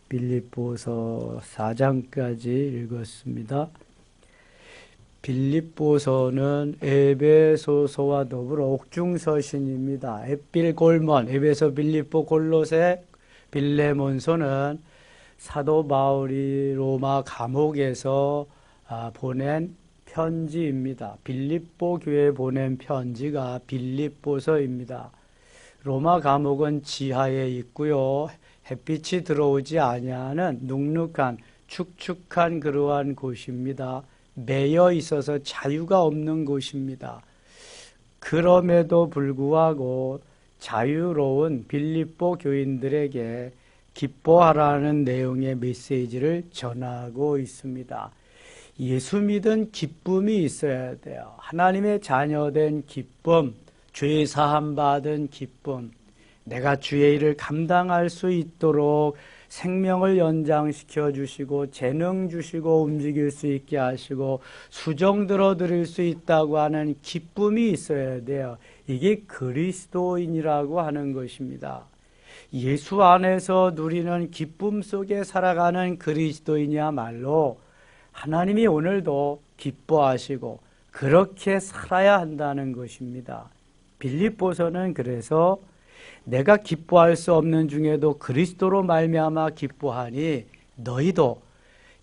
빌립보서 4장까지 읽었습니다. 빌립보서는 에베소서와 더불어 옥중서신입니다. 햇빌골몬, 에베소, 빌립보, 골로새, 빌레몬서는 사도 바울이 로마 감옥에서 보낸 편지입니다. 빌립보 교회에 보낸 편지가 빌립보서입니다. 로마 감옥은 지하에 있고요. 햇빛이 들어오지 아니하는 눅눅한 축축한 그러한 곳입니다. 매여 있어서 자유가 없는 곳입니다. 그럼에도 불구하고 자유로운 빌립보 교인들에게 기뻐하라는 내용의 메시지를 전하고 있습니다. 예수 믿은 기쁨이 있어야 돼요. 하나님의 자녀된 기쁨, 죄 사함 받은 기쁨, 내가 주의 일을 감당할 수 있도록 생명을 연장시켜 주시고 재능 주시고 움직일 수 있게 하시고 수종 들어 드릴 수 있다고 하는 기쁨이 있어야 돼요. 이게 그리스도인이라고 하는 것입니다. 예수 안에서 누리는 기쁨 속에 살아가는 그리스도인이야말로 하나님이 오늘도 기뻐하시고 그렇게 살아야 한다는 것입니다. 빌립보서는 그래서 내가 기뻐할 수 없는 중에도 그리스도로 말미암아 기뻐하니 너희도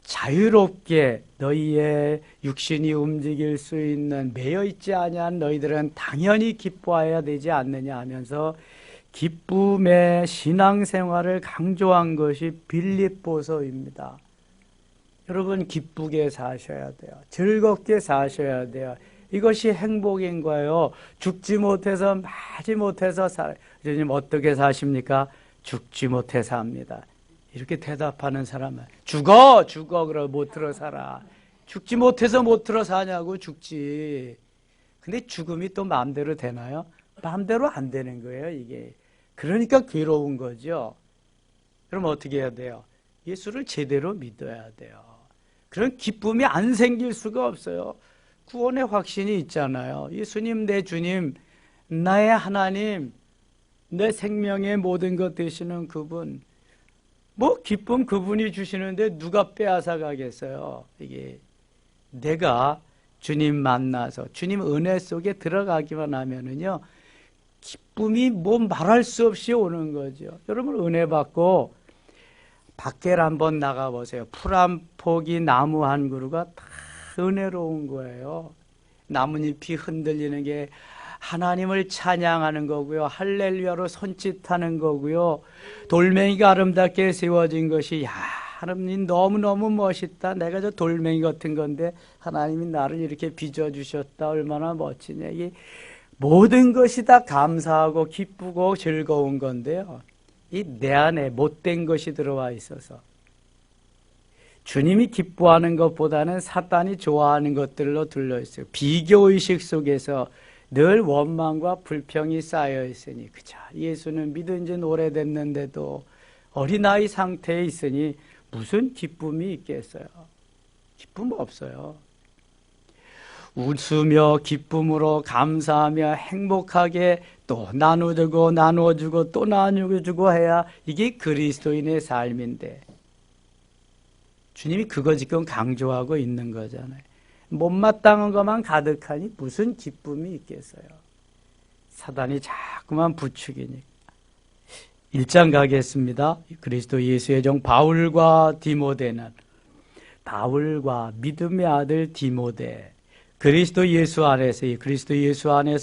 자유롭게 너희의 육신이 움직일 수 있는 매여있지 아니한 너희들은 당연히 기뻐해야 되지 않느냐 하면서 기쁨의 신앙생활을 강조한 것이 빌립보서입니다. 여러분 기쁘게 사셔야 돼요. 즐겁게 사셔야 돼요. 이것이 행복인 거예요. 죽지 못해서 마지 못해서 살아요. 주님 어떻게 사십니까? 죽지 못해 삽니다. 이렇게 대답하는 사람은 죽어 그러고 못 들어 살아. 죽지 못해서 못 들어 사냐고. 죽지. 근데 죽음이 또 마음대로 되나요? 마음대로 안 되는 거예요 이게. 그러니까 괴로운 거죠. 그럼 어떻게 해야 돼요? 예수를 제대로 믿어야 돼요. 그런 기쁨이 안 생길 수가 없어요. 구원의 확신이 있잖아요. 예수님 내 주님, 나의 하나님, 내 생명의 모든 것 되시는 그분, 뭐 기쁨 그분이 주시는데 누가 빼앗아 가겠어요. 이게 내가 주님 만나서 주님 은혜 속에 들어가기만 하면은요 기쁨이 뭐 말할 수 없이 오는 거죠. 여러분 은혜 받고 밖에 한번 나가보세요. 풀 한 포기, 나무 한 그루가 다 은혜로운 거예요. 나뭇잎이 흔들리는 게 하나님을 찬양하는 거고요. 할렐루야로 손짓하는 거고요. 돌멩이가 아름답게 세워진 것이 야 하나님 너무너무 멋있다. 내가 저 돌멩이 같은 건데 하나님이 나를 이렇게 빚어주셨다. 얼마나 멋지냐. 이게 모든 것이 다 감사하고 기쁘고 즐거운 건데요. 이 내 안에 못된 것이 들어와 있어서 주님이 기뻐하는 것보다는 사탄이 좋아하는 것들로 둘러있어요. 비교의식 속에서 늘 원망과 불평이 쌓여 있으니 그저 예수는 믿은 지 오래됐는데도 어린아이 상태에 있으니 무슨 기쁨이 있겠어요? 기쁨 없어요. 웃으며 기쁨으로 감사하며 행복하게 또 나눠주고 나눠주고 또 나눠주고 해야 이게 그리스도인의 삶인데 주님이 그거 지금 강조하고 있는 거잖아요. 못마땅한 것만 가득하니 무슨 기쁨이 있겠어요. 사단이 자꾸만 부추기니까. 1장 가겠습니다. 그리스도 예수의 종 바울과 디모데는 바울과 믿음의 아들 디모데 그리스도 예수 안에서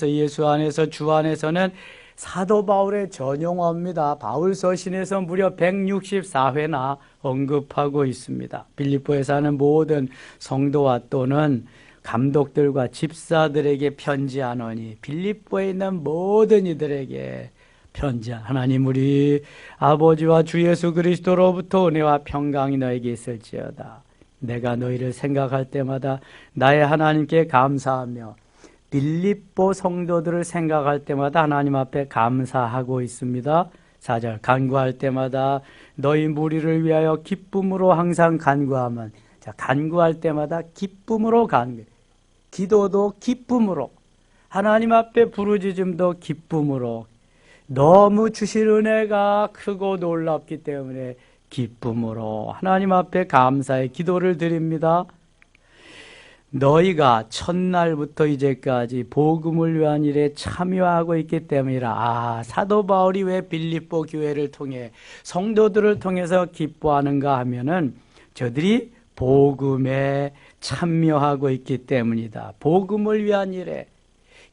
예수 안에서 주 안에서는 사도 바울의 전용어입니다. 바울 서신에서 무려 164회나 언급하고 있습니다. 빌립보에 사는 모든 성도와 또는 감독들과 집사들에게 편지하노니 빌립보에 있는 모든 이들에게 편지한 하나님 우리 아버지와 주 예수 그리스도로부터 은혜와 평강이 너에게 있을지어다. 내가 너희를 생각할 때마다 나의 하나님께 감사하며 빌립보 성도들을 생각할 때마다 하나님 앞에 감사하고 있습니다. 4절 간구할 때마다 너희 무리를 위하여 기쁨으로 항상 간구하면 자 간구할 때마다 기쁨으로 간구 기도도 기쁨으로 하나님 앞에 부르짖음도 기쁨으로 너무 주실 은혜가 크고 놀랍기 때문에 기쁨으로 하나님 앞에 감사의 기도를 드립니다. 너희가 첫날부터 이제까지 복음을 위한 일에 참여하고 있기 때문이라. 사도 바울이 왜 빌립보 교회를 통해 성도들을 통해서 기뻐하는가 하면은 저들이 복음에 참여하고 있기 때문이다. 복음을 위한 일에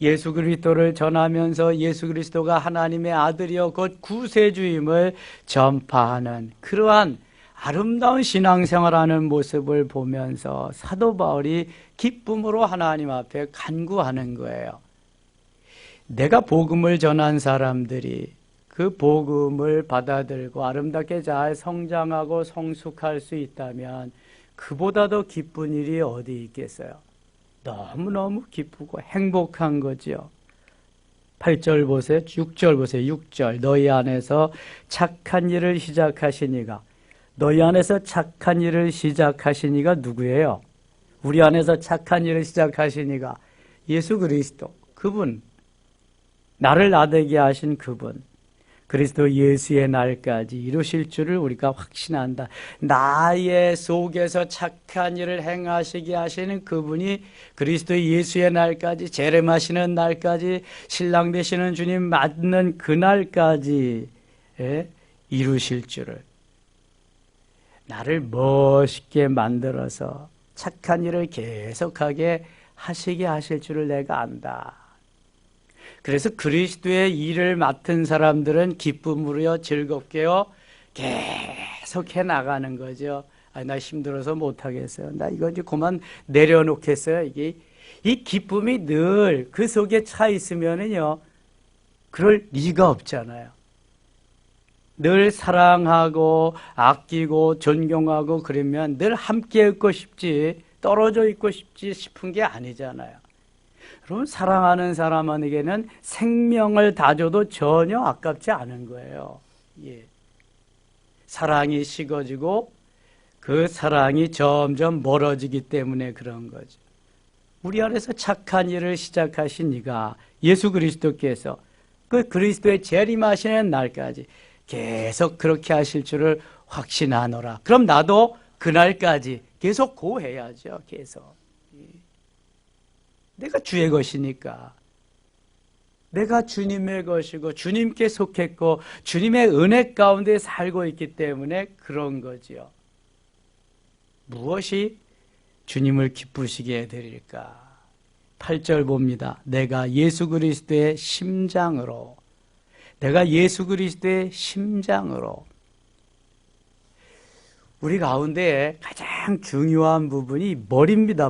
예수 그리스도를 전하면서 예수 그리스도가 하나님의 아들이여 곧 구세주임을 전파하는 그러한 아름다운 신앙생활하는 모습을 보면서 사도 바울이 기쁨으로 하나님 앞에 간구하는 거예요. 내가 복음을 전한 사람들이 그 복음을 받아들고 아름답게 잘 성장하고 성숙할 수 있다면 그보다 더 기쁜 일이 어디 있겠어요? 너무너무 기쁘고 행복한 거죠. 8절 보세요. 6절 보세요. 6절. 너희 안에서 착한 일을 시작하시니가. 너희 안에서 착한 일을 시작하시니가 누구예요? 우리 안에서 착한 일을 시작하시니가 예수 그리스도, 그분, 나를 나되게 하신 그분, 그리스도 예수의 날까지 이루실 줄을 우리가 확신한다. 나의 속에서 착한 일을 행하시게 하시는 그분이 그리스도 예수의 날까지, 재림하시는 날까지, 신랑 되시는 주님 맞는 그날까지 이루실 줄을, 나를 멋있게 만들어서 착한 일을 계속하게 하시게 하실 줄을 내가 안다. 그래서 그리스도의 일을 맡은 사람들은 기쁨으로요, 즐겁게요, 계속 해 나가는 거죠. 나 힘들어서 못하겠어요. 나 이거 이제 그만 내려놓겠어요. 이 기쁨이 늘 그 속에 차 있으면은요, 그럴 리가 없잖아요. 늘 사랑하고 아끼고 존경하고 그러면 늘 함께 있고 싶지, 떨어져 있고 싶지 싶은 게 아니잖아요. 여러분, 사랑하는 사람에게는 생명을 다 줘도 전혀 아깝지 않은 거예요. 예. 사랑이 식어지고 그 사랑이 점점 멀어지기 때문에 그런 거죠. 우리 안에서 착한 일을 시작하신 이가 예수 그리스도께서 그 그리스도의 재림하시는 날까지 계속 그렇게 하실 줄을 확신하노라. 그럼 나도 그날까지 계속 고해야죠. 계속. 내가 주의 것이니까. 내가 주님의 것이고 주님께 속했고 주님의 은혜 가운데 살고 있기 때문에 그런 거지요. 무엇이 주님을 기쁘시게 해드릴까? 8절 봅니다. 내가 예수 그리스도의 심장으로, 내가 예수 그리스도의 심장으로. 우리 가운데 가장 중요한 부분이 머리입니다.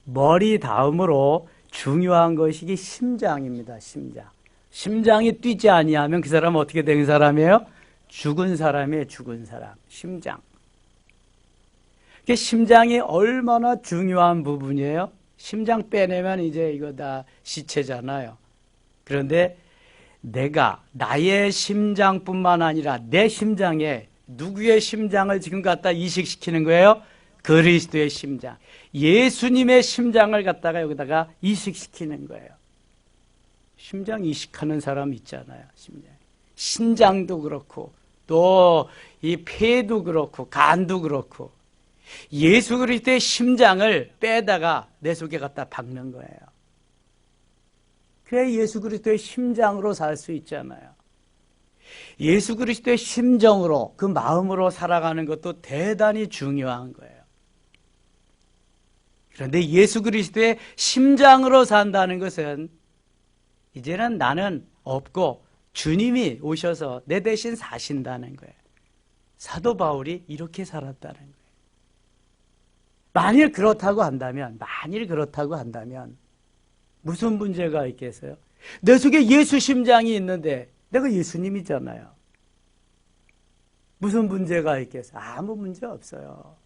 머리 다음으로 중요한 것이 심장입니다. 심장. 심장이 뛰지 아니하면 그 사람은 어떻게 된 사람이에요? 죽은 사람이에요. 죽은 사람. 심장. 심장이 얼마나 중요한 부분이에요? 심장 빼내면 이제 이거 다 시체잖아요. 그런데 내가 나의 심장뿐만 아니라 내 심장에 누구의 심장을 지금 갖다 이식시키는 거예요? 그리스도의 심장. 예수님의 심장을 갖다가 여기다가 이식시키는 거예요. 심장 이식하는 사람 있잖아요. 신장도 그렇고 또 이 폐도 그렇고 간도 그렇고 예수 그리스도의 심장을 빼다가 내 속에 갖다 박는 거예요. 그래야 예수 그리스도의 심장으로 살 수 있잖아요. 예수 그리스도의 심정으로, 그 마음으로 살아가는 것도 대단히 중요한 거예요. 그런데 예수 그리스도의 심장으로 산다는 것은 이제는 나는 없고 주님이 오셔서 내 대신 사신다는 거예요. 사도 바울이 이렇게 살았다는 거예요. 만일 그렇다고 한다면 무슨 문제가 있겠어요? 내 속에 예수 심장이 있는데 내가 예수님이잖아요. 무슨 문제가 있겠어요? 아무 문제 없어요.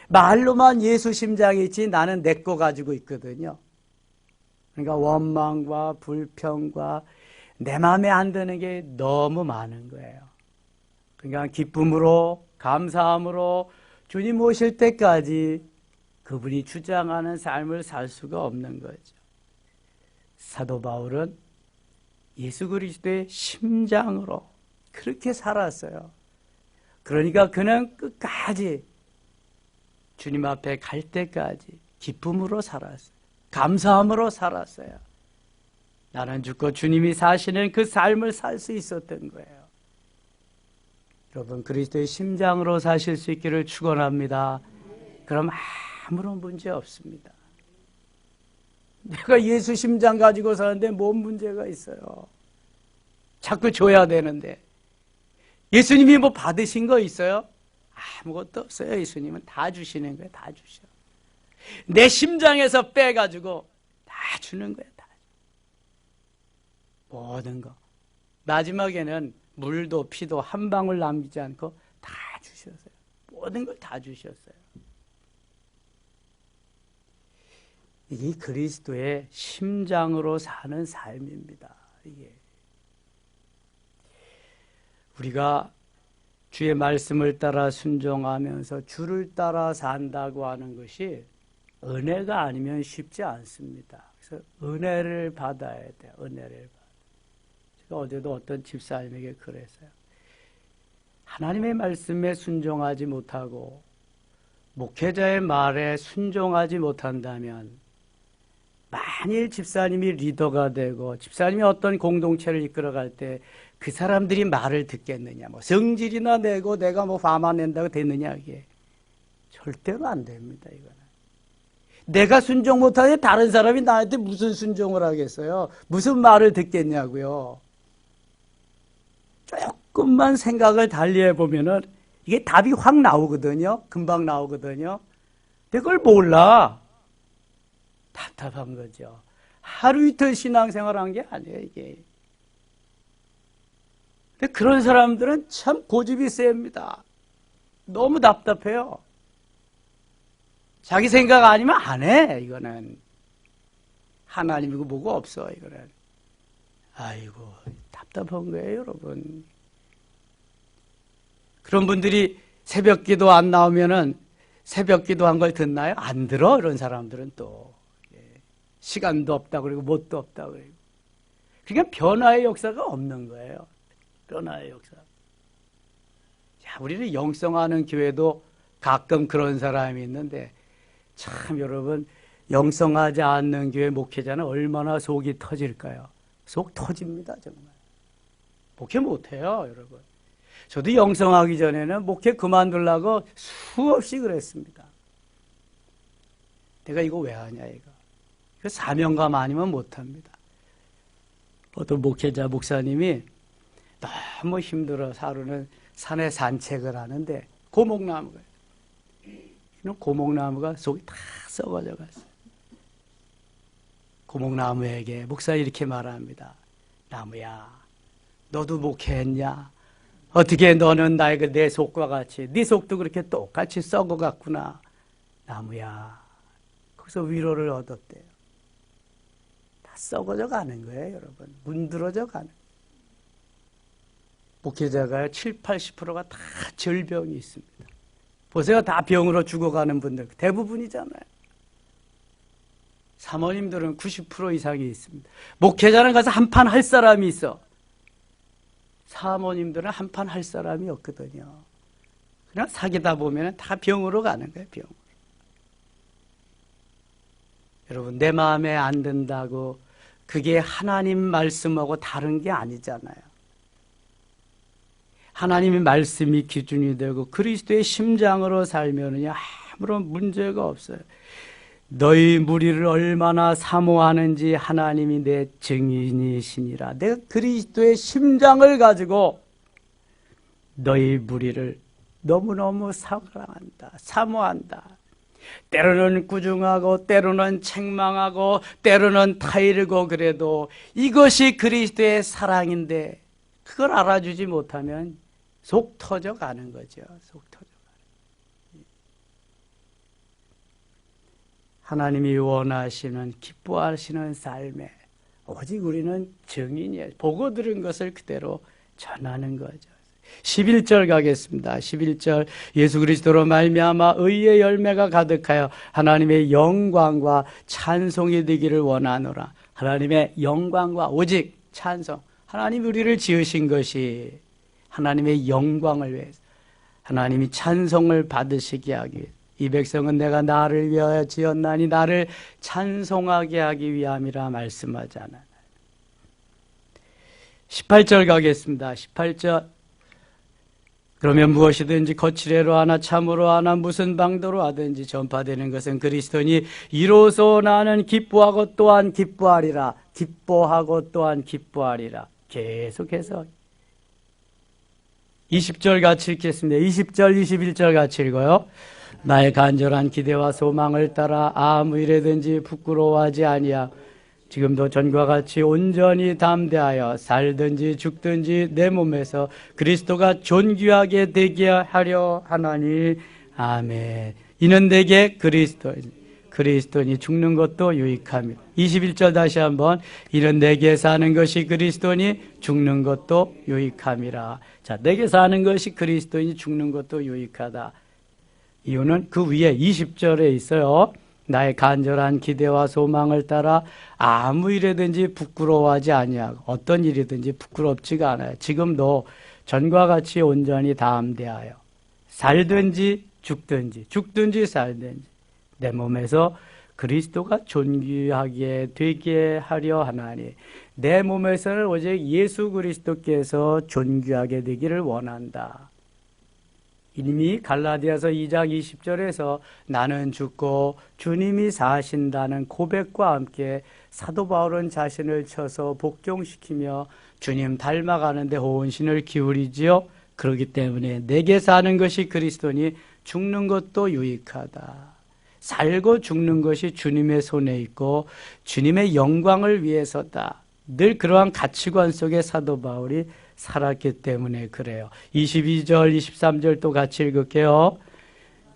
말로만 예수 심장이 있지 나는 내 거 가지고 있거든요. 그러니까 원망과 불평과 내 마음에 안 드는 게 너무 많은 거예요. 그러니까 기쁨으로, 감사함으로 주님 오실 때까지 그분이 주장하는 삶을 살 수가 없는 거죠. 사도 바울은 예수 그리스도의 심장으로 그렇게 살았어요. 그러니까 그는 끝까지 주님 앞에 갈 때까지 기쁨으로 살았어요. 감사함으로 살았어요. 나는 죽고 주님이 사시는 그 삶을 살 수 있었던 거예요. 여러분, 그리스도의 심장으로 사실 수 있기를 축원합니다. 그럼 아무런 문제 없습니다. 내가 예수 심장 가지고 사는데 뭔 문제가 있어요? 자꾸 줘야 되는데. 예수님이 뭐 받으신 거 있어요? 아무것도 없어요. 예수님은 다 주시는 거예요. 다 주셔. 내 심장에서 빼가지고 다 주는 거예요. 다. 모든 거. 마지막에는 물도 피도 한 방울 남기지 않고 다 주셨어요. 모든 걸 다 주셨어요. 이게 그리스도의 심장으로 사는 삶입니다. 이게 우리가 주의 말씀을 따라 순종하면서 주를 따라 산다고 하는 것이 은혜가 아니면 쉽지 않습니다. 그래서 은혜를 받아야 돼요. 은혜를 받아. 제가 어제도 어떤 집사님에게 그랬어요. 하나님의 말씀에 순종하지 못하고 목회자의 말에 순종하지 못한다면 만일 집사님이 리더가 되고 집사님이 어떤 공동체를 이끌어갈 때 그 사람들이 말을 듣겠느냐, 뭐 성질이나 내고 내가 뭐 화만 낸다고 되느냐, 이게 절대로 안 됩니다. 이거는 내가 순종 못하니 다른 사람이 나한테 무슨 순종을 하겠어요? 무슨 말을 듣겠냐고요. 조금만 생각을 달리해 보면은 이게 답이 확 나오거든요. 금방 나오거든요. 근데 그걸 몰라. 답답한 거죠. 하루 이틀 신앙생활한 게 아니에요, 이게. 근데 그런 사람들은 참 고집이 셉니다. 너무 답답해요. 자기 생각 아니면 안 해, 이거는. 하나님이고 뭐고 없어, 이거는. 아이고, 답답한 거예요, 여러분. 그런 분들이 새벽 기도 안 나오면은 새벽 기도 한 걸 듣나요? 안 들어, 이런 사람들은 또. 시간도 없다 그리고 뭣도 없다 그리고. 그러니까 변화의 역사가 없는 거예요. 변화의 역사. 자, 우리는 영성하는 교회도 가끔 그런 사람이 있는데 참 여러분 영성하지 않는 교회 목회자는 얼마나 속이 터질까요? 속 터집니다 정말. 목회 못해요 여러분. 저도 영성하기 전에는 목회 그만두려고 수없이 그랬습니다. 내가 이거 왜 하냐 이거. 그 사명감 아니면 못합니다. 어떤 목회자 목사님이 너무 힘들어서 하루는 산에 산책을 하는데 고목나무가 고목나무가 속이 다 썩어져 갔어요. 고목나무에게 목사 이렇게 말합니다. 나무야, 너도 목회했냐? 어떻게 너는 나에게 내 속과 같이 네 속도 그렇게 똑같이 썩어갔구나. 나무야. 거기서 위로를 얻었대요. 다 썩어져 가는 거예요, 여러분. 문드러져 가는 거예요. 목회자가 70, 80%가 다 질병이 있습니다. 보세요. 다 병으로 죽어가는 분들 대부분이잖아요. 사모님들은 90% 이상이 있습니다. 목회자는 가서 한판 할 사람이 있어. 사모님들은 한판 할 사람이 없거든요. 그냥 사귀다 보면 다 병으로 가는 거예요. 병으로. 여러분 내 마음에 안 든다고 그게 하나님 말씀하고 다른 게 아니잖아요. 하나님의 말씀이 기준이 되고 그리스도의 심장으로 살면은 아무런 문제가 없어요. 너희 무리를 얼마나 사모하는지 하나님이 내 증인이시니라. 내가 그리스도의 심장을 가지고 너희 무리를 너무너무 사랑한다. 사모한다. 때로는 꾸중하고 때로는 책망하고 때로는 타이르고 그래도 이것이 그리스도의 사랑인데 그걸 알아주지 못하면 속 터져가는 거죠. 속 터져가는. 하나님이 원하시는 기뻐하시는 삶에 오직 우리는 증인이에요. 보고 들은 것을 그대로 전하는 거죠. 11절 가겠습니다. 11절 예수 그리스도로 말미암아 의의 열매가 가득하여 하나님의 영광과 찬송이 되기를 원하노라. 하나님의 영광과 오직 찬송. 하나님 우리를 지으신 것이 하나님의 영광을 위해서 하나님이 찬송을 받으시게 하기 위해 이 백성은 내가 나를 위하여 지었나니 나를 찬송하게 하기 위함이라 말씀하잖아요. 18절 가겠습니다. 18절. 그러면 무엇이든지 거칠애로 하나 참으로 하나 무슨 방도로 하든지 전파되는 것은 그리스도니 이로써 나는 기뻐하고 또한 기뻐하리라. 기뻐하고 또한 기뻐하리라. 계속해서 20절 같이 읽겠습니다. 20절 21절 같이 읽어요. 나의 간절한 기대와 소망을 따라 아무 일에든지 부끄러워하지 아니하 지금도 전과 같이 온전히 담대하여 살든지 죽든지 내 몸에서 그리스도가 존귀하게 되게 하려 하나니 아멘. 이는 내게 그리스도니 죽는 것도 유익함이라. 21절 다시 한번 이는 내게 사는 것이 그리스도니 죽는 것도 유익함이라. 자, 내게 사는 것이 그리스도니 죽는 것도 유익하다. 이유는 그 위에 20절에 있어요. 나의 간절한 기대와 소망을 따라 아무 일에든지 부끄러워하지 아니하고 어떤 일이든지 부끄럽지가 않아요. 지금도 전과 같이 온전히 담대하여 살든지 죽든지 살든지 내 몸에서 그리스도가 존귀하게 되게 하려 하나니 내 몸에서는 오직 예수 그리스도께서 존귀하게 되기를 원한다. 이미 갈라디아서 2장 20절에서 나는 죽고 주님이 사신다는 고백과 함께 사도 바울은 자신을 쳐서 복종시키며 주님 닮아가는 데 혼신을 기울이지요. 그렇기 때문에 내게 사는 것이 그리스도니 죽는 것도 유익하다. 살고 죽는 것이 주님의 손에 있고 주님의 영광을 위해서다. 늘 그러한 가치관 속에 사도 바울이 살았기 때문에 그래요. 22절 23절 또 같이 읽을게요.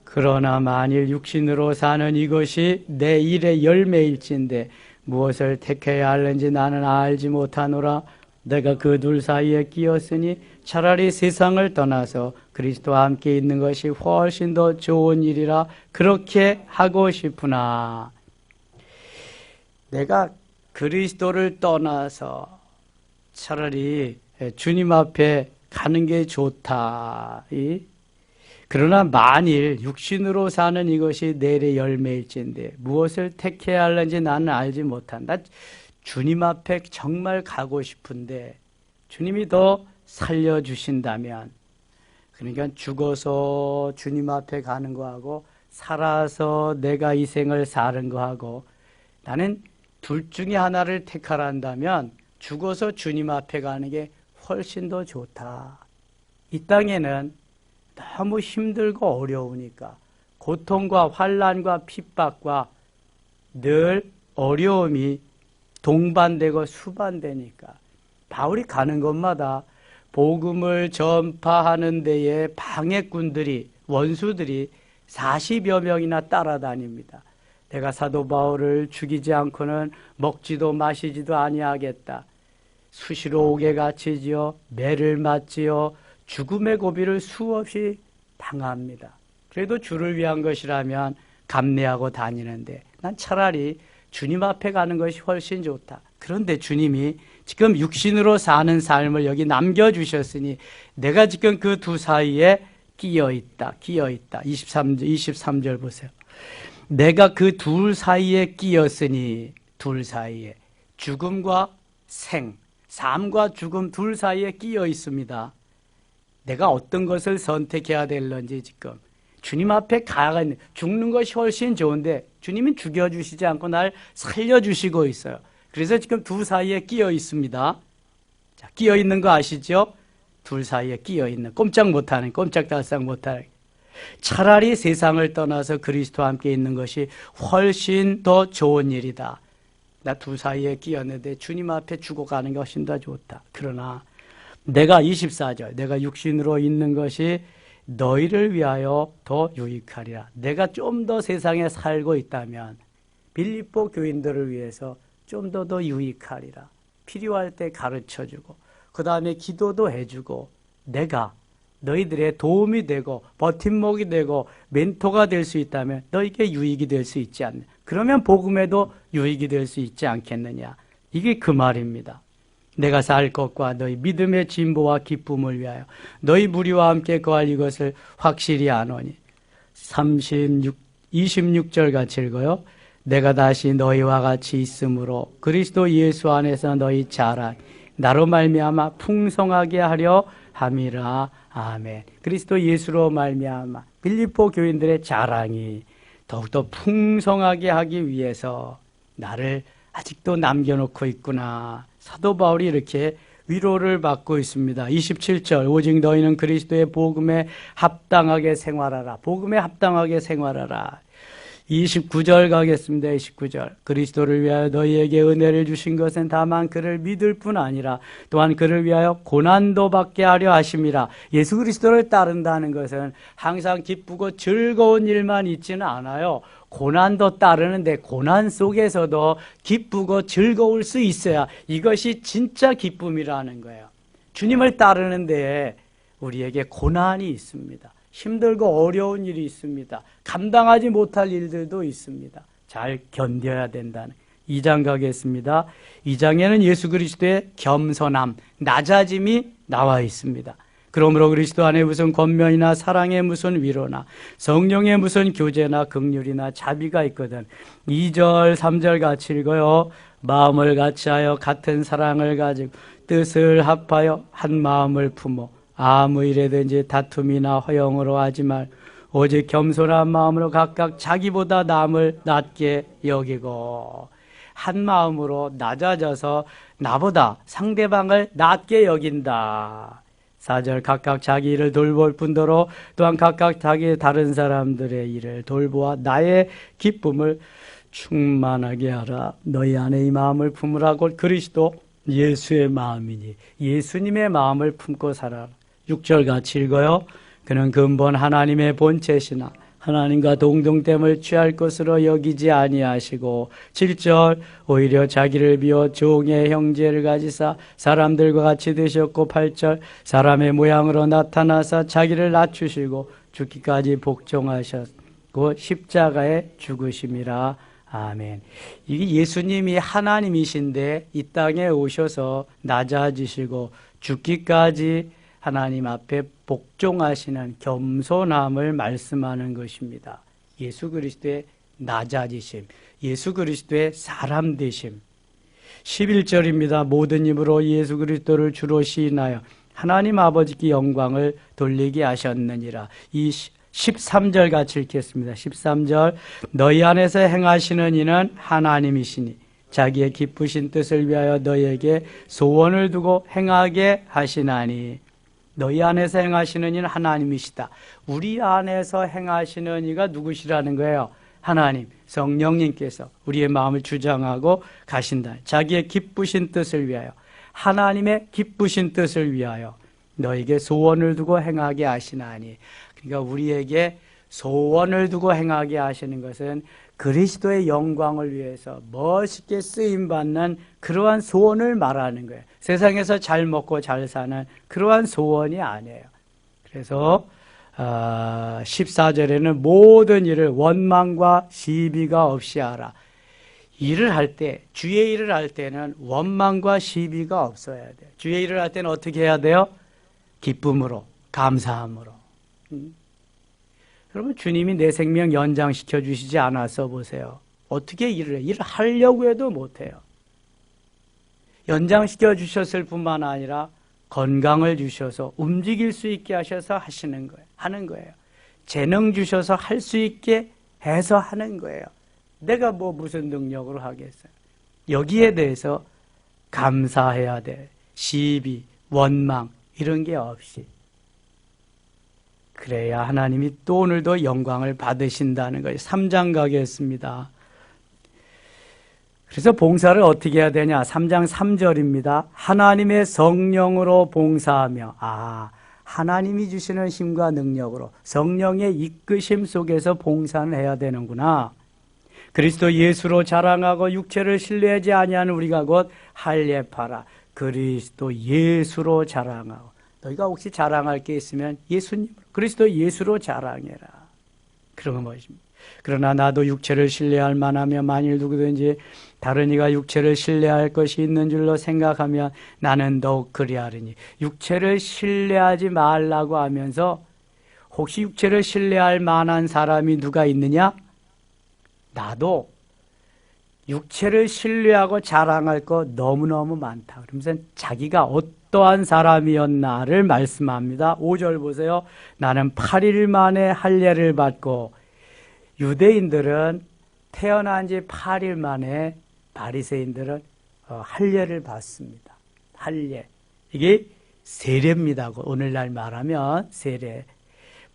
그러나 만일 육신으로 사는 이것이 내 일의 열매일진데 무엇을 택해야 할는지 나는 알지 못하노라. 내가 그 둘 사이에 끼었으니 차라리 세상을 떠나서 그리스도와 함께 있는 것이 훨씬 더 좋은 일이라 그렇게 하고 싶으나 내가 그리스도를 떠나서 차라리 주님 앞에 가는 게 좋다. 그러나 만일 육신으로 사는 이것이 내일의 열매일진데 무엇을 택해야 할는지 나는 알지 못한다. 주님 앞에 정말 가고 싶은데 주님이 더 살려주신다면, 그러니까 죽어서 주님 앞에 가는 거하고 살아서 내가 이 생을 사는 거하고 나는 둘 중에 하나를 택하란다면 죽어서 주님 앞에 가는 게 훨씬 더 좋다. 이 땅에는 너무 힘들고 어려우니까 고통과 환난과 핍박과 늘 어려움이 동반되고 수반되니까 바울이 가는 곳마다 복음을 전파하는 데에 방해꾼들이, 원수들이 40여 명이나 따라다닙니다. 내가 사도 바울을 죽이지 않고는 먹지도 마시지도 아니하겠다. 수시로 옥에 갇히지요. 매를 맞지요. 죽음의 고비를 수없이 당합니다. 그래도 주를 위한 것이라면 감내하고 다니는데 난 차라리 주님 앞에 가는 것이 훨씬 좋다. 그런데 주님이 지금 육신으로 사는 삶을 여기 남겨주셨으니 내가 지금 그 두 사이에 끼어있다. 23절 보세요. 내가 그 둘 사이에 끼었으니, 둘 사이에 죽음과 생, 삶과 죽음 둘 사이에 끼어 있습니다. 내가 어떤 것을 선택해야 될런지 지금 주님 앞에 가야 죽는 것이 훨씬 좋은데 주님은 죽여주시지 않고 날 살려주시고 있어요. 그래서 지금 두 사이에 끼어 있습니다. 자, 끼어 있는 거 아시죠? 둘 사이에 끼어 있는, 꼼짝달싹 못하는. 차라리 세상을 떠나서 그리스도와 함께 있는 것이 훨씬 더 좋은 일이다. 나 두 사이에 끼었는데 주님 앞에 죽어가는 게 훨씬 더 좋다. 그러나 내가 24절, 내가 육신으로 있는 것이 너희를 위하여 더 유익하리라. 내가 좀 더 세상에 살고 있다면 빌립보 교인들을 위해서 좀 더 유익하리라. 필요할 때 가르쳐주고 그 다음에 기도도 해주고 내가 너희들의 도움이 되고 버팀목이 되고 멘토가 될 수 있다면 너에게 유익이 될 수 있지 않느냐. 그러면 복음에도 유익이 될 수 있지 않겠느냐. 이게 그 말입니다. 내가 살 것과 너희 믿음의 진보와 기쁨을 위하여 너희 무리와 함께 거할 이것을 확실히 아노니. 26절 같이 읽어요. 내가 다시 너희와 같이 있으므로 그리스도 예수 안에서 너희 자랑 나로 말미암아 풍성하게 하려 함이라. 아멘. 그리스도 예수로 말미암아 빌립보 교인들의 자랑이 더욱더 풍성하게 하기 위해서 나를 아직도 남겨놓고 있구나. 사도 바울이 이렇게 위로를 받고 있습니다. 27절 오직 너희는 그리스도의 복음에 합당하게 생활하라. 복음에 합당하게 생활하라. 29절 가겠습니다. 29절 그리스도를 위하여 너희에게 은혜를 주신 것은 다만 그를 믿을 뿐 아니라 또한 그를 위하여 고난도 받게 하려 하심이라. 예수 그리스도를 따른다는 것은 항상 기쁘고 즐거운 일만 있지는 않아요. 고난도 따르는데 고난 속에서도 기쁘고 즐거울 수 있어야 이것이 진짜 기쁨이라는 거예요. 주님을 따르는데 우리에게 고난이 있습니다. 힘들고 어려운 일이 있습니다. 감당하지 못할 일들도 있습니다. 잘 견뎌야 된다는 2장 가겠습니다. 2장에는 예수 그리스도의 겸손함, 낮아짐이 나와 있습니다. 그러므로 그리스도 안에 무슨 권면이나 사랑의 무슨 위로나 성령의 무슨 교제나 긍휼이나 자비가 있거든. 2절 3절 같이 읽어요. 마음을 같이하여 같은 사랑을 가지고 뜻을 합하여 한 마음을 품어 아무 일에든지 다툼이나 허영으로 하지 말 오직 겸손한 마음으로 각각 자기보다 남을 낮게 여기고. 한 마음으로 낮아져서 나보다 상대방을 낮게 여긴다. 4절 각각 자기 일을 돌볼 뿐더러 또한 각각 자기 다른 사람들의 일을 돌보아 나의 기쁨을 충만하게 하라. 너희 안에 이 마음을 품으라고 그리스도 예수의 마음이니 예수님의 마음을 품고 살아라. 6절 같이 읽어요. 그는 근본 하나님의 본체시나 하나님과 동등됨을 취할 것으로 여기지 아니하시고. 7절 오히려 자기를 비워 종의 형제를 가지사 사람들과 같이 되셨고. 8절 사람의 모양으로 나타나사 자기를 낮추시고 죽기까지 복종하셨고 십자가에 죽으심이라. 아멘. 이게 예수님이 하나님이신데 이 땅에 오셔서 낮아지시고 죽기까지 하나님 앞에 복종하시는 겸손함을 말씀하는 것입니다. 예수 그리스도의 낮아지심, 예수 그리스도의 사람 되심. 11절입니다. 모든 힘으로 예수 그리스도를 주로 시인하여 하나님 아버지께 영광을 돌리게 하셨느니라. 이 13절 같이 읽겠습니다. 13절 너희 안에서 행하시는 이는 하나님이시니 자기의 기쁘신 뜻을 위하여 너희에게 소원을 두고 행하게 하시나니. 너희 안에서 행하시는 이는 하나님이시다. 우리 안에서 행하시는 이가 누구시라는 거예요? 하나님, 성령님께서 우리의 마음을 주장하고 가신다. 자기의 기쁘신 뜻을 위하여, 하나님의 기쁘신 뜻을 위하여 너에게 소원을 두고 행하게 하시나니. 그러니까 우리에게 소원을 두고 행하게 하시는 것은 그리스도의 영광을 위해서 멋있게 쓰임받는 그러한 소원을 말하는 거예요. 세상에서 잘 먹고 잘 사는 그러한 소원이 아니에요. 그래서 14절에는 모든 일을 원망과 시비가 없이 하라. 일을 할 때, 주의 일을 할 때는 원망과 시비가 없어야 돼요. 주의 일을 할 때는 어떻게 해야 돼요? 기쁨으로, 감사함으로. 여러분, 주님이 내 생명 연장시켜 주시지 않아서 보세요. 어떻게 일을 해? 일을 하려고 해도 못해요. 연장시켜 주셨을 뿐만 아니라 건강을 주셔서 움직일 수 있게 하셔서 하시는 거예요. 하는 거예요. 재능 주셔서 할 수 있게 해서 하는 거예요. 내가 무슨 능력으로 하겠어요? 여기에 대해서 감사해야 돼. 시비, 원망 이런 게 없이. 그래야 하나님이 또 오늘도 영광을 받으신다는 거예요. 3장 가겠습니다. 그래서 봉사를 어떻게 해야 되냐? 3장 3절입니다. 하나님의 성령으로 봉사하며, 하나님이 주시는 힘과 능력으로 성령의 이끄심 속에서 봉사를 해야 되는구나. 그리스도 예수로 자랑하고 육체를 신뢰하지 아니하는 우리가 곧 할례파라. 그리스도 예수로 자랑하고. 너희가 혹시 자랑할 게 있으면 예수님, 그리스도 예수로 자랑해라. 그런 건 무엇입니까? 그러나 나도 육체를 신뢰할 만하며 만일 누구든지 다른 이가 육체를 신뢰할 것이 있는 줄로 생각하면 나는 더욱 그리하리니. 육체를 신뢰하지 말라고 하면서 혹시 육체를 신뢰할 만한 사람이 누가 있느냐? 나도 육체를 신뢰하고 자랑할 거 너무너무 많다. 그러면서 자기가 어떠한 사람이었나를 말씀합니다. 5절 보세요. 나는 8일 만에 할례를 받고, 유대인들은 태어난 지 8일 만에 바리새인들은 할례를 받습니다. 할례. 이게 세례입니다. 오늘날 말하면 세례.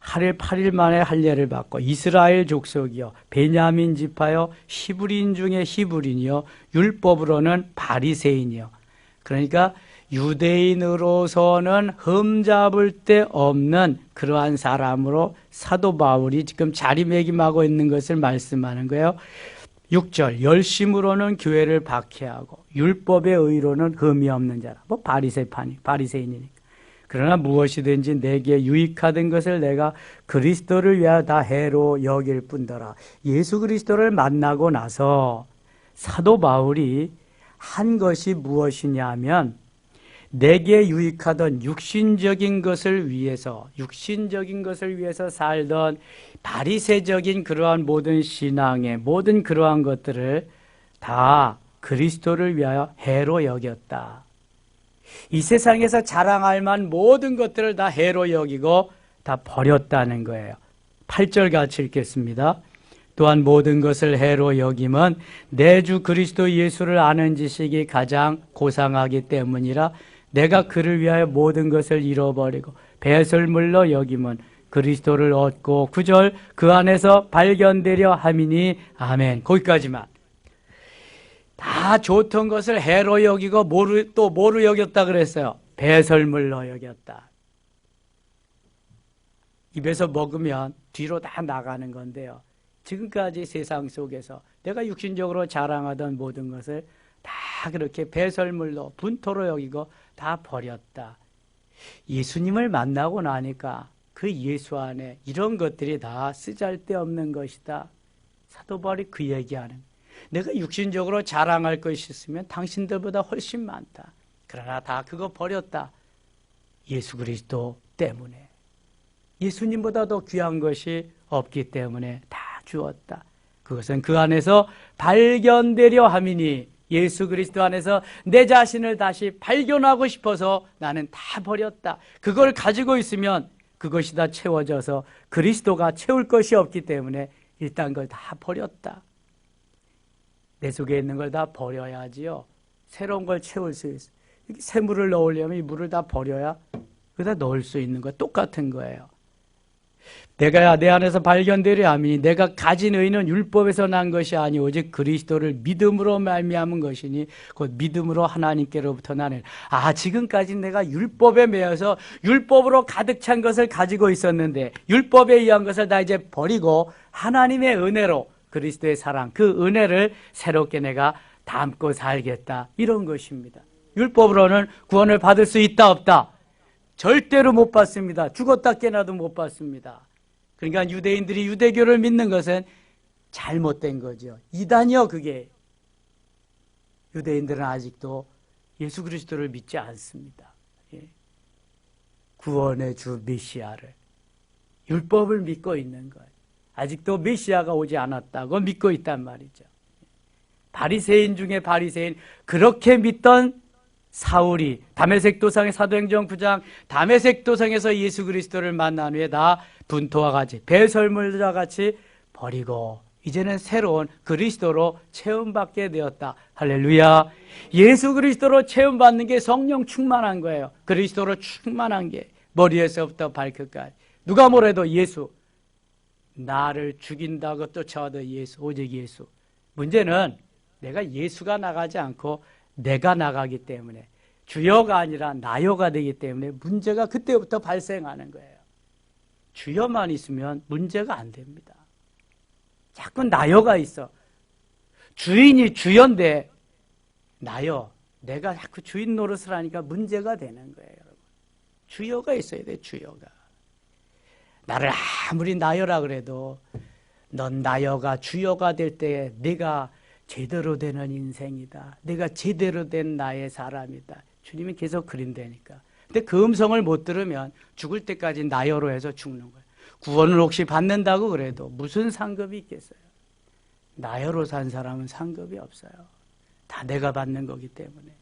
8일 만에 할례를 받고 이스라엘 족속이요 베냐민 지파요 히브리인 중에 히브리인이요 율법으로는 바리새인이요. 그러니까 유대인으로서는 흠잡을 데 없는 그러한 사람으로 사도 바울이 지금 자리매김하고 있는 것을 말씀하는 거예요. 6절 열심으로는 교회를 박해하고 율법의 의로는 흠이 없는 자라. 뭐 바리새인이니까. 그러나 무엇이든지 내게 유익하던 것을 내가 그리스도를 위하여 다 해로 여길 뿐더라. 예수 그리스도를 만나고 나서 사도 바울이 한 것이 무엇이냐 하면 내게 유익하던 육신적인 것을 위해서 살던 바리새적인 그러한 모든 신앙의 모든 그러한 것들을 다 그리스도를 위하여 해로 여겼다. 이 세상에서 자랑할 만한 모든 것들을 다 해로 여기고 다 버렸다는 거예요. 8절 같이 읽겠습니다. 또한 모든 것을 해로 여김은 내 주 그리스도 예수를 아는 지식이 가장 고상하기 때문이라. 내가 그를 위하여 모든 것을 잃어버리고 배설물로 여김은 그리스도를 얻고 9절 그 안에서 발견되려 함이니. 아멘. 거기까지만. 다 좋던 것을 해로 여기고 뭐로 여겼다 그랬어요? 배설물로 여겼다. 입에서 먹으면 뒤로 다 나가는 건데요. 지금까지 세상 속에서 내가 육신적으로 자랑하던 모든 것을 다 그렇게 배설물로 분토로 여기고 다 버렸다. 예수님을 만나고 나니까 그 예수 안에 이런 것들이 다 쓰잘데없는 것이다. 사도 바울이 그 얘기하는. 내가 육신적으로 자랑할 것이 있으면 당신들보다 훨씬 많다. 그러나 다 그거 버렸다. 예수 그리스도 때문에. 예수님보다 더 귀한 것이 없기 때문에 다 주었다. 그것은 그 안에서 발견되려 함이니. 예수 그리스도 안에서 내 자신을 다시 발견하고 싶어서 나는 다 버렸다. 그걸 가지고 있으면 그것이 다 채워져서 그리스도가 채울 것이 없기 때문에 일단 그걸 다 버렸다. 내 속에 있는 걸 다 버려야지요. 새로운 걸 채울 수 있어. 새물을 넣으려면 이 물을 다 버려야 그다 넣을 수 있는 거 똑같은 거예요. 내가 내 안에서 발견되려 함이니 내가 가진 의는 율법에서 난 것이 아니 오직 그리스도를 믿음으로 말미암은 것이니 곧 믿음으로 하나님께로부터 나는. 지금까지 내가 율법에 매여서 율법으로 가득 찬 것을 가지고 있었는데 율법에 의한 것을 다 이제 버리고 하나님의 은혜로 그리스도의 사랑 그 은혜를 새롭게 내가 담고 살겠다. 이런 것입니다. 율법으로는 구원을 받을 수 있다 없다? 절대로 못 받습니다. 죽었다 깨나도 못 받습니다. 그러니까 유대인들이 유대교를 믿는 것은 잘못된 거죠. 이단이요 그게. 유대인들은 아직도 예수 그리스도를 믿지 않습니다. 구원의 주 메시아를. 율법을 믿고 있는 거예요. 아직도 메시아가 오지 않았다고 믿고 있단 말이죠. 바리새인 중에 바리새인 그렇게 믿던 사울이 다메섹 도상의 사도행전 9장 다메섹 도상에서 예수 그리스도를 만난 후에 다 분토와 같이 배설물과 같이 버리고 이제는 새로운 그리스도로 체험받게 되었다. 할렐루야. 예수 그리스도로 체험받는 게 성령 충만한 거예요. 그리스도로 충만한 게 머리에서부터 발끝까지. 누가 뭐래도 예수. 나를 죽인다고 쫓아와도 예수. 오직 예수. 문제는 내가 예수가 나가지 않고 내가 나가기 때문에 주여가 아니라 나여가 되기 때문에 문제가 그때부터 발생하는 거예요. 주여만 있으면 문제가 안 됩니다. 자꾸 나여가 있어. 주인이 주여인데 나여, 내가 자꾸 주인 노릇을 하니까 문제가 되는 거예요. 여러분. 주여가 있어야 돼. 주여가. 나를 아무리 나여라 그래도 넌 나여가 주여가 될 때 내가 제대로 되는 인생이다. 내가 제대로 된 나의 사람이다. 주님이 계속 그린다니까. 근데 그 음성을 못 들으면 죽을 때까지 나여로 해서 죽는 거예요. 구원을 혹시 받는다고 그래도 무슨 상급이 있겠어요? 나여로 산 사람은 상급이 없어요. 다 내가 받는 거기 때문에.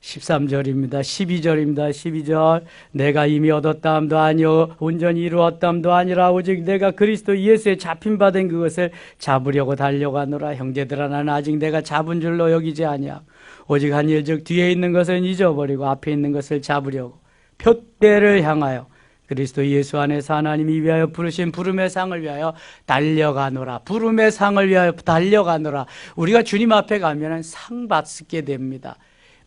13절입니다. 12절입니다. 12절. 내가 이미 얻었다함도 아니요 온전히 이루었다함도 아니라 오직 내가 그리스도 예수에 잡힌 바 된 그것을 잡으려고 달려가노라. 형제들아 나는 아직 내가 잡은 줄로 여기지 아니하고 오직 한 일 즉 뒤에 있는 것은 잊어버리고 앞에 있는 것을 잡으려고 표대를 향하여 그리스도 예수 안에서 하나님이 위하여 부르신 부름의 상을 위하여 달려가노라. 부름의 상을 위하여 달려가노라. 우리가 주님 앞에 가면 상 받게 됩니다.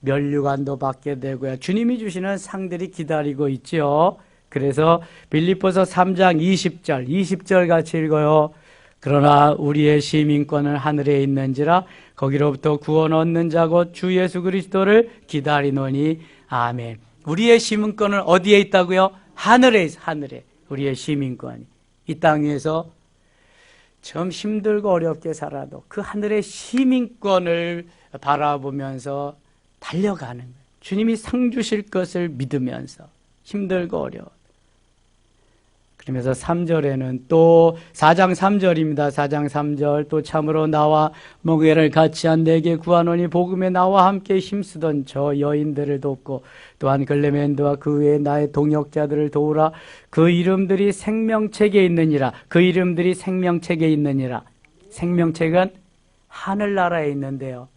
면류관도 받게 되고요. 주님이 주시는 상들이 기다리고 있죠. 그래서 빌립보서 3장 20절 같이 읽어요. 그러나 우리의 시민권은 하늘에 있는지라 거기로부터 구원 얻는 자 곧 주 예수 그리스도를 기다리노니 아멘. 우리의 시민권은 어디에 있다고요? 하늘에 있어. 하늘에. 우리의 시민권이. 이 땅 위에서 좀 힘들고 어렵게 살아도 그 하늘의 시민권을 바라보면서 달려가는 거예요. 주님이 상 주실 것을 믿으면서 힘들고 어려워. 그러면서 3절에는 또 4장 3절입니다. 4장 3절 또 참으로 나와 멍에를 같이 한 내게 구하노니 복음에 나와 함께 힘쓰던 저 여인들을 돕고 또한 글레멘드와 그 외에 나의 동역자들을 도우라. 그 이름들이 생명책에 있느니라. 그 이름들이 생명책에 있느니라. 생명책은 하늘나라에 있는데요.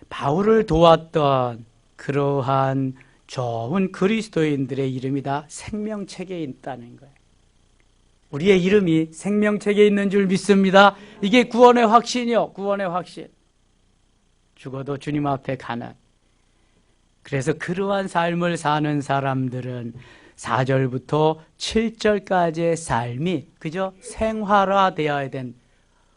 바울을 도왔던 그러한 좋은 그리스도인들의 이름이 다 생명책에 있다는 거예요. 우리의 이름이 생명책에 있는 줄 믿습니다. 이게 구원의 확신이요. 구원의 확신. 죽어도 주님 앞에 가는. 그래서 그러한 삶을 사는 사람들은 4절부터 7절까지의 삶이 그저 생활화되어야 된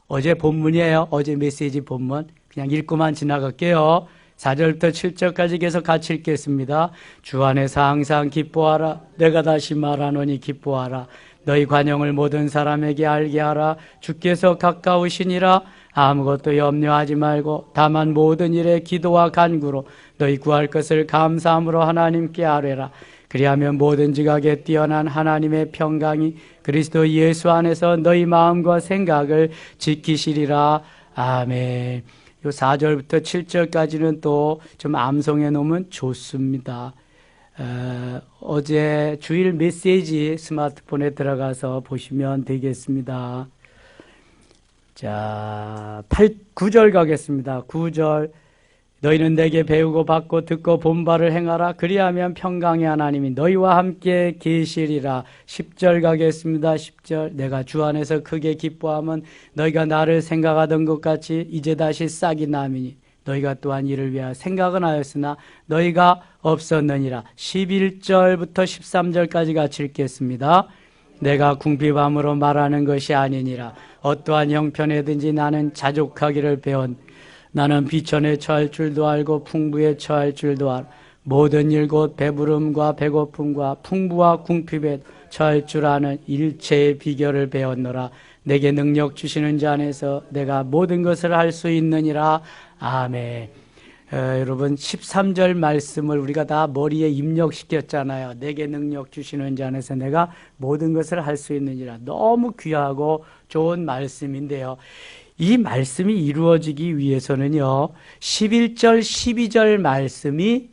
어제 본문이에요. 어제 메시지 본문. 그냥 읽고만 지나갈게요. 4절부터 7절까지 계속 같이 읽겠습니다. 주 안에서 항상 기뻐하라. 내가 다시 말하노니 기뻐하라. 너희 관용을 모든 사람에게 알게 하라. 주께서 가까우시니라. 아무것도 염려하지 말고 다만 모든 일에 기도와 간구로 너희 구할 것을 감사함으로 하나님께 아뢰라. 그리하면 모든 지각에 뛰어난 하나님의 평강이 그리스도 예수 안에서 너희 마음과 생각을 지키시리라. 아멘. 요 4절부터 7절까지는 또 좀 암송해 놓으면 좋습니다. 어제 주일 메시지 스마트폰에 들어가서 보시면 되겠습니다. 자, 9절 가겠습니다. 9절. 너희는 내게 배우고 받고 듣고 본 바를 행하라. 그리하면 평강의 하나님이 너희와 함께 계시리라. 10절 가겠습니다. 10절. 내가 주 안에서 크게 기뻐함은 너희가 나를 생각하던 것 같이 이제 다시 싹이 나미니 너희가 또한 이를 위하여 생각은 하였으나 너희가 없었느니라. 11절부터 13절까지 같이 읽겠습니다. 내가 궁핍함으로 말하는 것이 아니니라. 어떠한 형편에든지 나는 자족하기를 배운 나는 비천에 처할 줄도 알고 풍부에 처할 줄도 알아. 모든 일 곧 배부름과 배고픔과 풍부와 궁핍에 처할 줄 아는 일체의 비결을 배웠노라. 내게 능력 주시는 자 안에서 내가 모든 것을 할 수 있느니라. 아멘. 여러분 13절 말씀을 우리가 다 머리에 입력시켰잖아요. 내게 능력 주시는 자 안에서 내가 모든 것을 할 수 있느니라. 너무 귀하고 좋은 말씀인데요. 이 말씀이 이루어지기 위해서는요, 11절, 12절 말씀이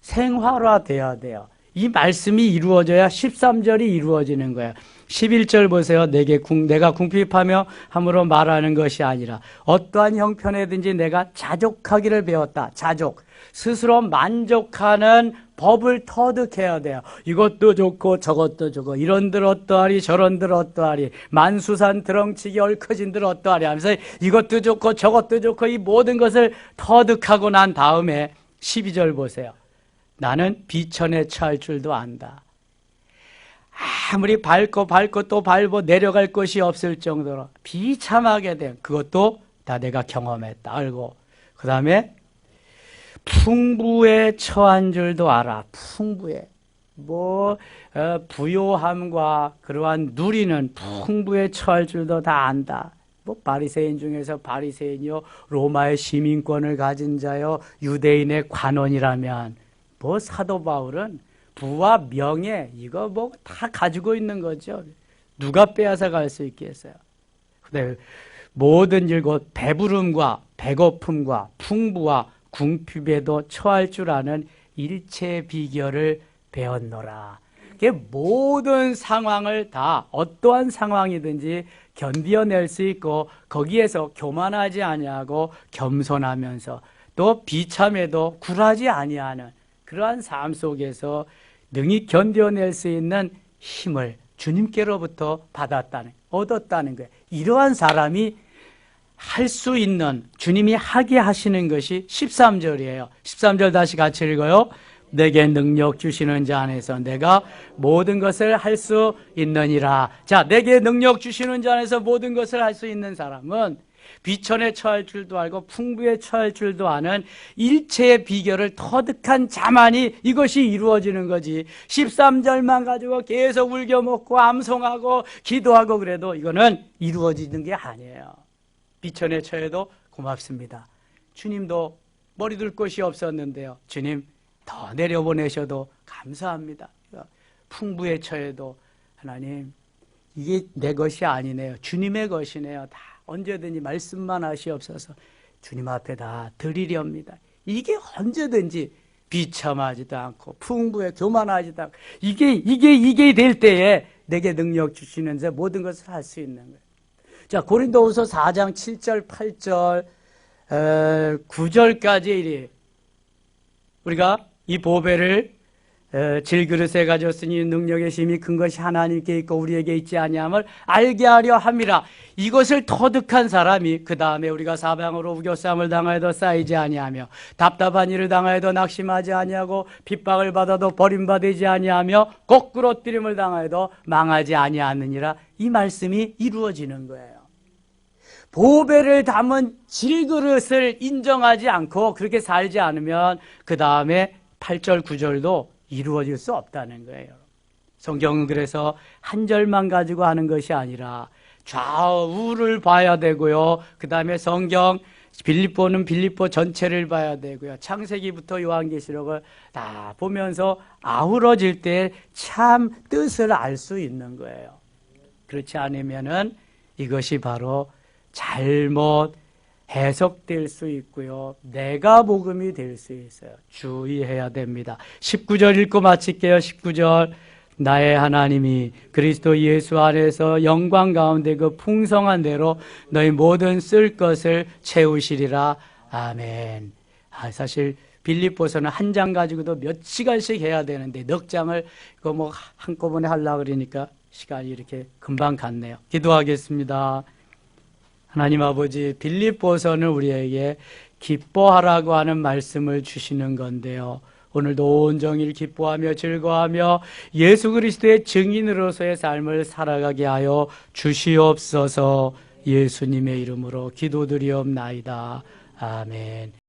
생활화돼야 돼요. 이 말씀이 이루어져야 13절이 이루어지는 거예요. 11절 보세요. 내가 궁핍하며 함으로 말하는 것이 아니라 어떠한 형편에든지 내가 자족하기를 배웠다. 자족. 스스로 만족하는 법을 터득해야 돼요. 이것도 좋고 저것도 좋고 이런들 어떠하리 저런들 어떠하리 만수산 드렁치기 얽혀진들 어떠하리 하면서 이것도 좋고 저것도 좋고 이 모든 것을 터득하고 난 다음에 12절 보세요. 나는 비천에 처할 줄도 안다. 아무리 밟고 또 밟고 내려갈 것이 없을 정도로 비참하게 된 그것도 다 내가 경험했다. 알고 그 다음에 풍부에 처한 줄도 알아. 풍부에 부요함과 그러한 누리는 풍부에 처할 줄도 다 안다. 바리새인 중에서 바리새인이요, 로마의 시민권을 가진 자요, 유대인의 관원이라면, 사도 바울은 부와 명예, 이거 다 가지고 있는 거죠. 누가 빼앗아 갈 수 있겠어요? 근데 모든 곧 배부름과 배고픔과 풍부와 궁핍에도 처할 줄 아는 일체 비결을 배웠노라. 이게 모든 상황을 다 어떠한 상황이든지 견디어낼 수 있고 거기에서 교만하지 아니하고 겸손하면서 또 비참해도 굴하지 아니하는 그러한 삶 속에서 능히 견뎌낼 수 있는 힘을 주님께로부터 얻었다는 거예요. 이러한 사람이 할 수 있는, 주님이 하게 하시는 것이 13절이에요. 13절 다시 같이 읽어요. 내게 능력 주시는 자 안에서 내가 모든 것을 할 수 있느니라. 자, 내게 능력 주시는 자 안에서 모든 것을 할 수 있는 사람은 비천에 처할 줄도 알고 풍부에 처할 줄도 아는 일체의 비결을 터득한 자만이 이것이 이루어지는 거지. 13절만 가지고 계속 울겨먹고 암송하고 기도하고 그래도 이거는 이루어지는 게 아니에요. 비천에 처해도 고맙습니다. 주님도 머리 둘 곳이 없었는데요, 주님 더 내려보내셔도 감사합니다. 풍부에 처해도 하나님 이게 내 것이 아니네요, 주님의 것이네요. 다 언제든지 말씀만 하시옵소서. 주님 앞에 다 드리렵니다. 이게 언제든지 비참하지도 않고 풍부에 교만하지도 않고 이게 될 때에 내게 능력 주시는 자 모든 것을 할 수 있는 거예요. 자, 고린도후서 4장 7절, 8절, 9절까지 우리가 이 보배를 질그릇에 가졌으니 능력의 힘이 큰 것이 하나님께 있고 우리에게 있지 아니함을 알게 하려 함이라. 이것을 터득한 사람이 그 다음에 우리가 사방으로 우겨싸움을 당하여도 쌓이지 아니하며 답답한 일을 당하여도 낙심하지 아니하고 핍박을 받아도 버림받지 아니하며 거꾸로 뜨림을 당하여도 망하지 아니하느니라. 이 말씀이 이루어지는 거예요. 보배를 담은 질그릇을 인정하지 않고 그렇게 살지 않으면 그 다음에 8절 9절도 이루어질 수 없다는 거예요. 성경은 그래서 한 절만 가지고 하는 것이 아니라 좌우를 봐야 되고요, 그 다음에 성경 빌립보는 빌립보 전체를 봐야 되고요, 창세기부터 요한계시록을 다 보면서 아우러질 때 참 뜻을 알 수 있는 거예요. 그렇지 않으면은 이것이 바로 잘못 해석될 수 있고요, 내가 복음이 될 수 있어요. 주의해야 됩니다. 19절 읽고 마칠게요. 19절 나의 하나님이 그리스도 예수 안에서 영광 가운데 그 풍성한 대로 너희 모든 쓸 것을 채우시리라. 아멘. 사실 빌립보서는 한 장 가지고도 몇 시간씩 해야 되는데 넉 장을 이거 한꺼번에 하려고 그러니까 시간이 이렇게 금방 갔네요. 기도하겠습니다. 하나님 아버지, 빌립보서는 우리에게 기뻐하라고 하는 말씀을 주시는 건데요, 오늘도 온종일 기뻐하며 즐거워하며 예수 그리스도의 증인으로서의 삶을 살아가게 하여 주시옵소서. 예수님의 이름으로 기도드리옵나이다. 아멘.